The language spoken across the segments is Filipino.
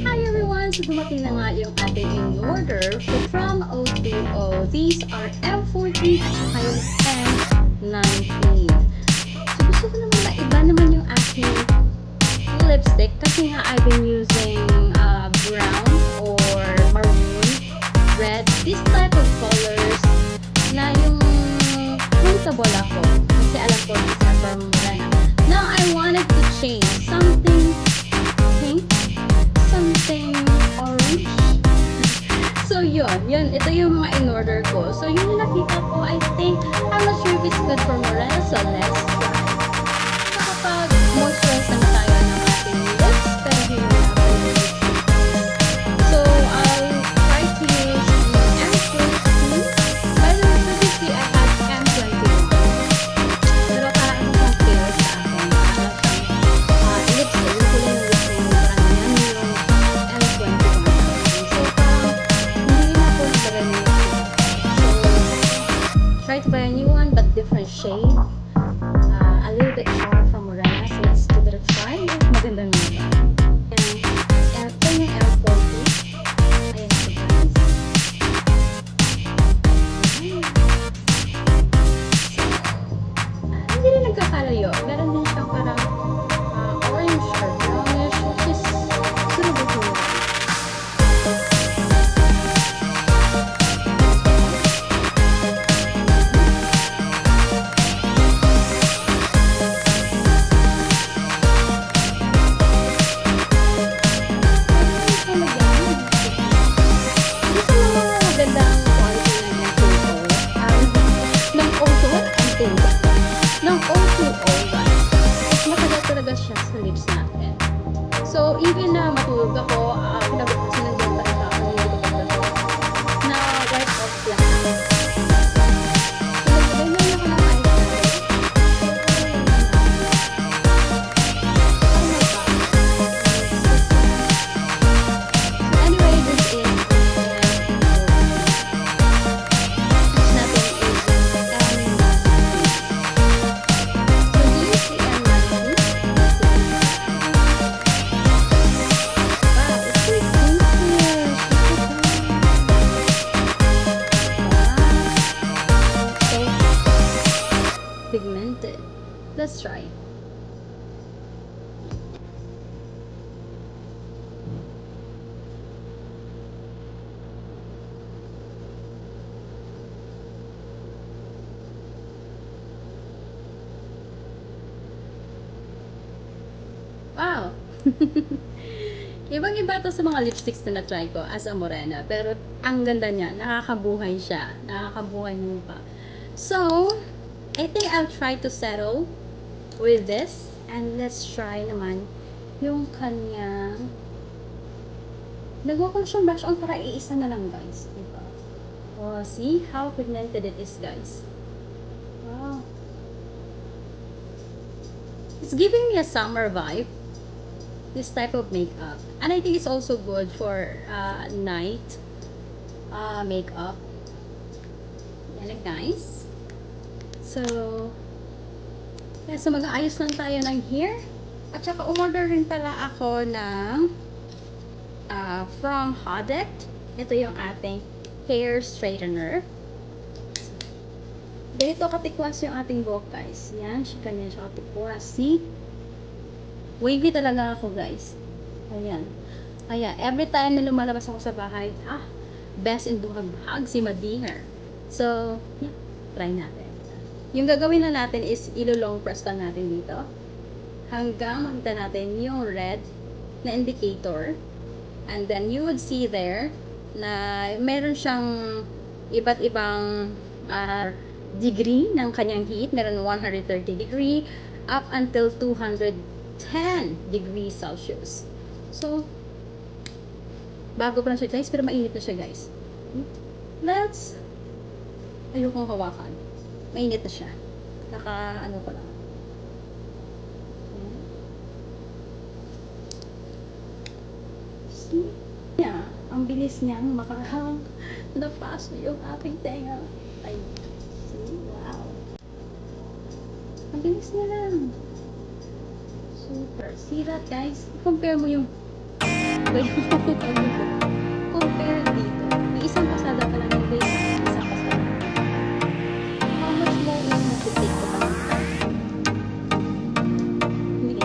Hi everyone! So dumating na nga yung ating in-order. So from O2O, these are M14 at saka yung M19. So gusto ko naman maiba naman yung aking lipstick kasi nga I've been using brown or maroon, red, this type of colors na yung comfortable ako. Kasi alam ko these are from Morena. Now I wanted to change something pink, something orange. So yun, ito yung mga in-order ko. So yun yung nakita ko, I think, I'm not sure if it's good for Morena, so let's try. Nakapag-moisturize naman tayo ng ating lips, pero hindi na ako yung lipstick. So I'll try to use the M14. By the way, previously I had M21. Pero parang isang feel sa akin. Parang siyang lipstick, yung kulay ng lipstick, parang yan yung M21. So parang hindi rin ako nagdagan yung so try to buy a new one but different shade. A little bit sharp from Morena, so let's give it a try. Maganda nga ba? And ito yung M40. Ayan siya guys. Hindi rin nagkakalayo. Meron din siyang parang orange or brownish, which is suitable for me. Ng O2O guys, matagal talaga siya sa lips natin. So, even na matulog ako, pinagot kasi nandiyan talaga ako yung likod ko na wipe off lang. So, nagbigay na ako ng eyeshadow. So, anyway, this is pigmented. Let's try. Wow! Ibang-iba to sa mga lipsticks na na-try ko as a Morena. Pero ang ganda niya. Nakakabuhay siya. Nakakabuhay mo pa. So, I think I'll try to settle with this. And let's try naman yung kanyang nagawa ko siyang brush on para iisa na lang guys. Diba? Oh, see how pigmented it is guys. Wow. It's giving me a summer vibe. This type of makeup. And I think it's also good for night makeup. Yan guys. So, mag-aayos lang tayo ng hair. At saka umorder rin pala ako ng from Hodect. Ito yung ating hair straightener. Ganito katikwas yung ating buhok guys. Yan, kanya siya katikwas. See? Wavy talaga ako guys. Ayan. Kaya, every time na lumalabas ako sa bahay, best in buhag si Madinner. So, yeah, try natin. Yung gagawin na natin is ilo-long press lang natin dito. Hanggang makita natin yung red na indicator. And then, you would see there na meron siyang iba't ibang degree ng kanyang heat. Meron 130 degree up until 210 degrees Celsius. So, bago pa lang siya guys, pero mainit na siya guys. Let's, ayokong hawakan. Mainit na siya. Ano ko lang. See? Yeah, ang bilis niyang makarang napasok yung aking tenga. Ay, see? Wow. Ang bilis niya lang. Super. See that guys? Compare mo yung bagay yung pagbubuo. Compare dito. May isang pasada pa lang yung base. Isang pasada. How much more is mag-take ko pa ng time? Hindi.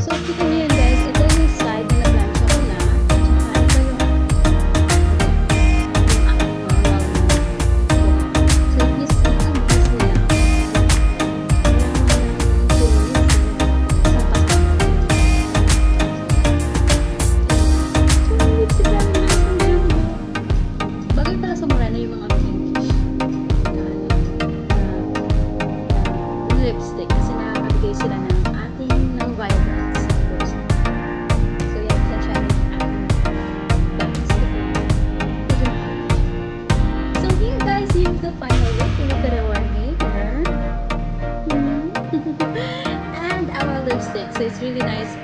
So, kita niyo yan guys, ito yung side na nablansya ko na. Tsaka ito yung aking normal na. So, if you see, ang bilis nila. Isang pasada. So, yung lipstick lang nila. Bagay pala sa Morena yung mga pinkish na lipstick kasi nakakabigay sila ng vibrance, of course. So, yan sa channel so, here guys, here's the final look. Look at our hair. And our lipstick. So, it's really nice.